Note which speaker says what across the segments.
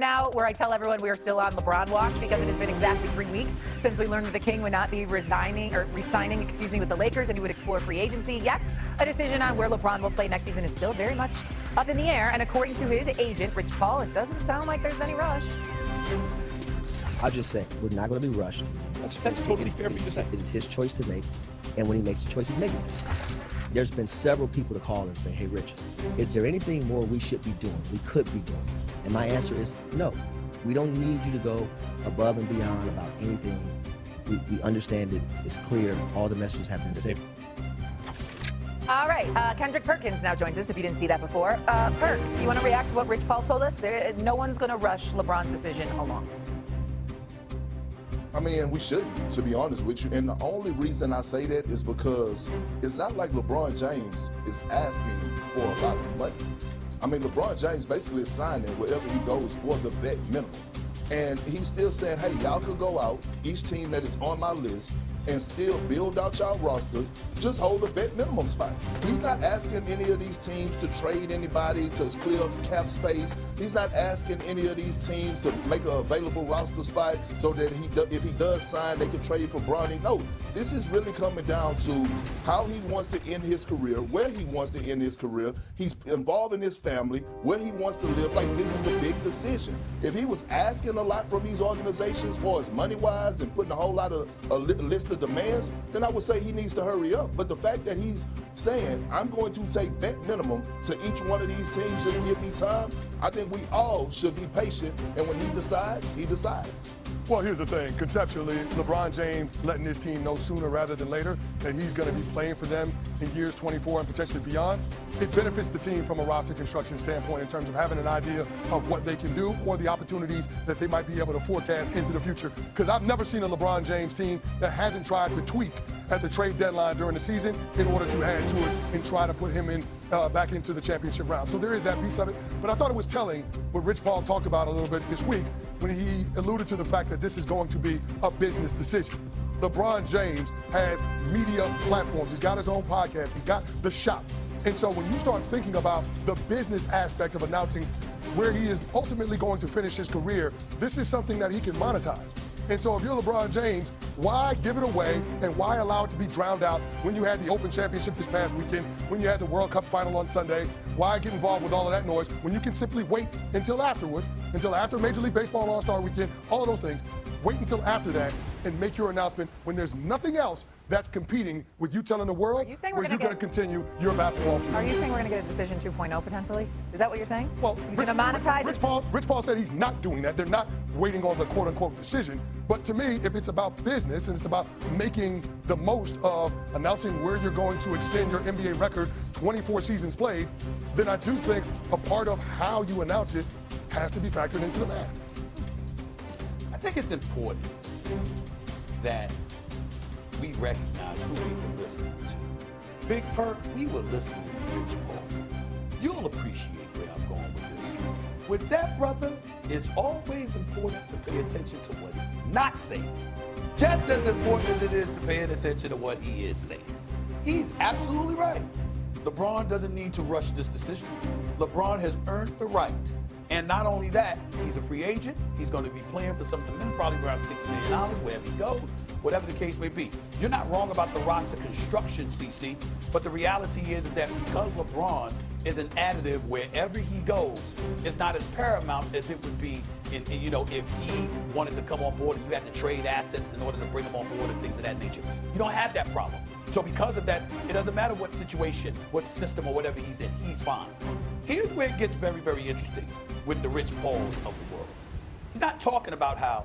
Speaker 1: now where I tell everyone we are still on LeBron watch because it has been exactly 3 weeks since we learned that the King would not be resigning with the Lakers, and he would explore free agency. Yet, a decision on where LeBron will play next season is still very much up in the air. And according to his agent, Rich Paul, it doesn't sound like there's any rush.
Speaker 2: I'll just say, we're not going to be rushed.
Speaker 3: That's totally fair for you to say.
Speaker 2: It is his choice to make, and when he makes the choice, he's making it. There's been several people to call and say, hey, Rich, is there anything more we should be doing, we could be doing? And my answer is no. We don't need you to go above and beyond about anything. We understand it. It's clear. All the messages have been sent.
Speaker 1: All right, Kendrick Perkins now joins us, if you didn't see that before. Perk, you want to react to what Rich Paul told us? No one's going to rush LeBron's decision along.
Speaker 4: I mean, we shouldn't, to be honest with you. And the only reason I say that is because it's not like LeBron James is asking for a lot of money. I mean, LeBron James basically is signing wherever he goes for the vet minimum. And he's still saying, hey, y'all could go out, each team that is on my list, and still build out y'all roster, just hold a vet minimum spot. He's not asking any of these teams to trade anybody to clear up cap space. He's not asking any of these teams to make an available roster spot so that if he does sign, they can trade for Bronny. No, this is really coming down to how he wants to end his career, where he wants to end his career. He's involving his family, where he wants to live. Like, this is a big decision. If he was asking a lot from these organizations as far as money-wise and putting a whole lot of a list of demands, then I would say he needs to hurry up. But the fact that he's saying, I'm going to take vet minimum to each one of these teams, just give me time, I think we all should be patient. And when he decides, he decides.
Speaker 5: Well, here's the thing. Conceptually, LeBron James letting his team know sooner rather than later that he's going to be playing for them in years 24 and potentially beyond, it benefits the team from a roster construction standpoint in terms of having an idea of what they can do or the opportunities that they might be able to forecast into the future. Because I've never seen a LeBron James team that hasn't tried to tweak at the trade deadline during the season in order to add to it and try to put him in back into the championship round. So there is that piece of it. But I thought it was telling what Rich Paul talked about a little bit this week when he alluded to the fact that this is going to be a business decision. LeBron James has media platforms. He's got his own podcast. He's got the shop. And so when you start thinking about the business aspect of announcing where he is ultimately going to finish his career, this is something that he can monetize. And so if you're LeBron James, why give it away and why allow it to be drowned out when you had the Open Championship this past weekend, when you had the World Cup final on Sunday? Why get involved with all of that noise when you can simply wait until afterward, until after Major League Baseball All-Star Weekend, all of those things. Wait until after that and make your announcement when there's nothing else that's competing with you telling the world where you're going to continue your basketball future.
Speaker 1: Are you saying we're going to get a decision 2.0 potentially? Is that what you're saying?
Speaker 5: Well,
Speaker 1: he's going to monetize
Speaker 5: Rich Paul said he's not doing that. They're not waiting on the quote-unquote decision. But to me, if it's about business and it's about making the most of announcing where you're going to extend your NBA record 24 seasons played, then I do think a part of how you announce it has to be factored into the math.
Speaker 3: I think it's important that we recognize who we were listening to. Big Perk, we were listening to Rich Paul. You'll appreciate where I'm going with this. With that, brother, it's always important to pay attention to what he's not saying. Just as important as it is to pay attention to what he is saying. He's absolutely right. LeBron doesn't need to rush this decision. LeBron has earned the right. And not only that, he's a free agent. He's going to be playing for something probably around $6 million, wherever he goes, whatever the case may be. You're not wrong about the roster construction, CC, but the reality is that because LeBron is an additive wherever he goes, it's not as paramount as it would be if he wanted to come on board and you had to trade assets in order to bring him on board and things of that nature. You don't have that problem. So because of that, it doesn't matter what situation, what system or whatever he's in, he's fine. Here's where it gets very, very interesting with the Rich Pauls of the world. He's not talking about how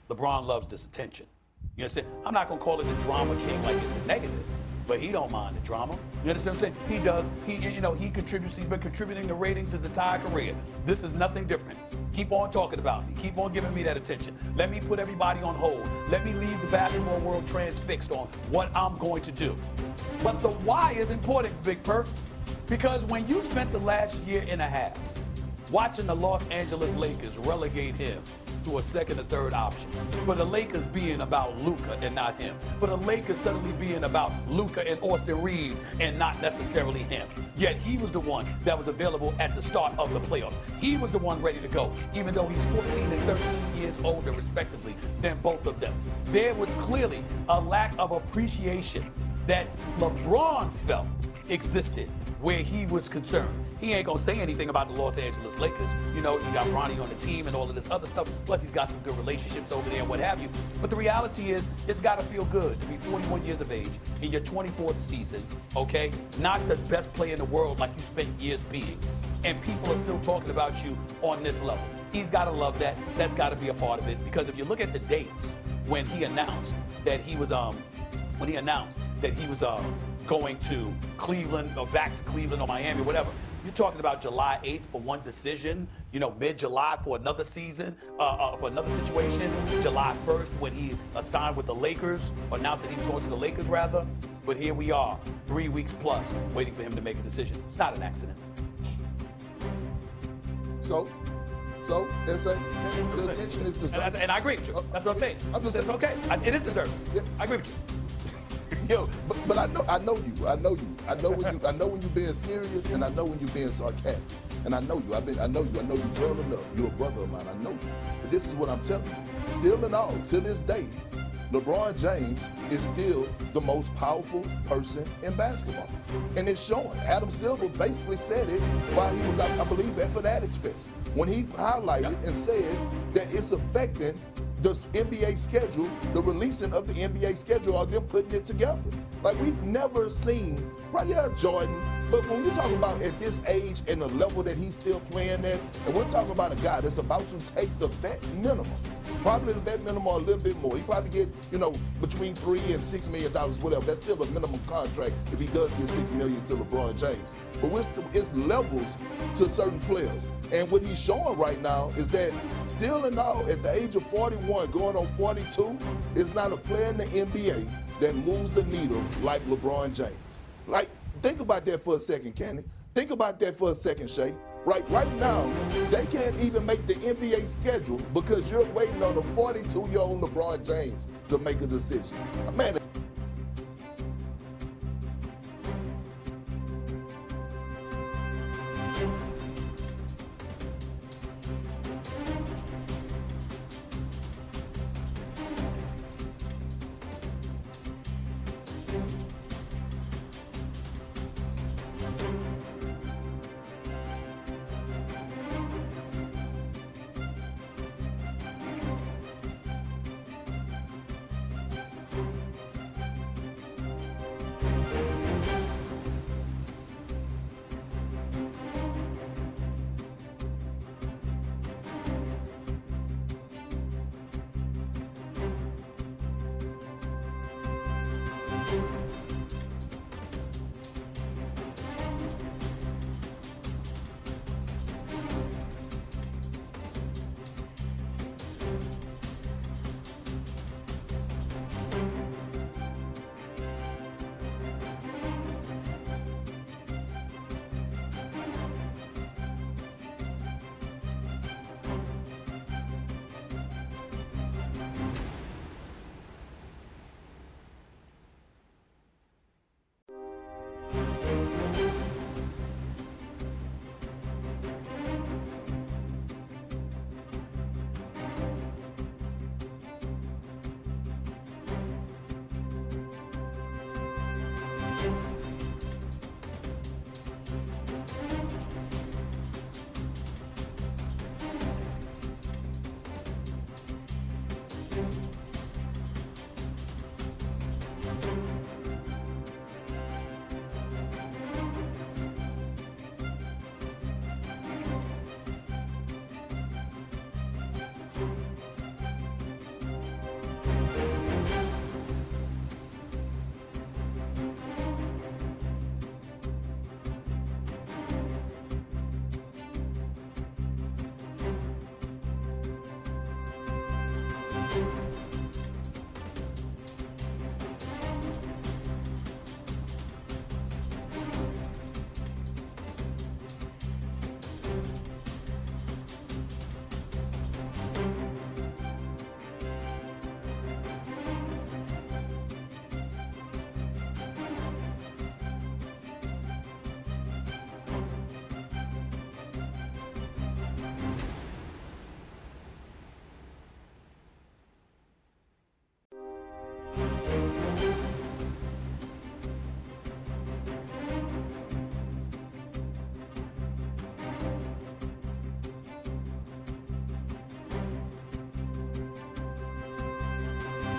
Speaker 3: LeBron loves this attention. You understand? I'm not going to call it the drama king like it's a negative, but he don't mind the drama. You understand what I'm saying? He does. He contributes. He's been contributing to ratings his entire career. This is nothing different. Keep on talking about me. Keep on giving me that attention. Let me put everybody on hold. Let me leave the basketball world transfixed on what I'm going to do. But the why is important, Big Perk, because when you spent the last year and a half watching the Los Angeles Lakers relegate him to a second or third option. For the Lakers being about Luka and not him. For the Lakers suddenly being about Luka and Austin Reeves and not necessarily him. Yet he was the one that was available at the start of the playoffs. He was the one ready to go, even though he's 14 and 13 years older, respectively, than both of them. There was clearly a lack of appreciation that LeBron felt existed where he was concerned. He ain't gonna say anything about the Los Angeles Lakers. You know, you got Bronny on the team and all of this other stuff. Plus, he's got some good relationships over there and what have you. But the reality is, it's gotta feel good to be 41 years of age in your 24th season, okay? Not the best player in the world like you spent years being. And people are still talking about you on this level. He's gotta love that. That's gotta be a part of it. Because if you look at the dates when he announced that he was, going to Cleveland or back to Cleveland or Miami or whatever. You're talking about July 8th for one decision, you know, mid-July for another season, for another situation, July 1st when he signed with the Lakers, or announced that he was going to the Lakers rather. But here we are, 3 weeks plus, waiting for him to make a decision. It's not an accident.
Speaker 4: So the attention is deserved.
Speaker 3: And I agree with you. That's what I'm saying. It's okay. It is deserved.
Speaker 4: Yeah.
Speaker 3: I agree with you.
Speaker 4: Yo, but I know you. I know when you're being serious, and I know when you're being sarcastic. And I know you. I know you well enough. You're a brother of mine. I know you. But this is what I'm telling you. Still in all, to this day, LeBron James is still the most powerful person in basketball. And it's showing. Adam Silver basically said it while he was, I believe, at Fanatics Fest, when he highlighted and said that it's affecting the NBA schedule, the releasing of the NBA schedule, or them putting it together. Like, we've never seen, probably Jordan, but when we talk about at this age and the level that he's still playing at, and we're talking about a guy that's about to take the vet minimum, probably the vet minimum or a little bit more. He probably get, between $3 and $6 million, whatever. That's still a minimum contract if he does get $6 million to LeBron James. But it's levels to certain players. And what he's showing right now is that still in all, at the age of 41, going on 42, is not a player in the NBA that moves the needle like LeBron James. Like, think about that for a second, Kenny. Think about that for a second, Shay. Right now, they can't even make the NBA schedule because you're waiting on a 42-year-old LeBron James to make a decision. Man,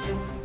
Speaker 1: Shannon.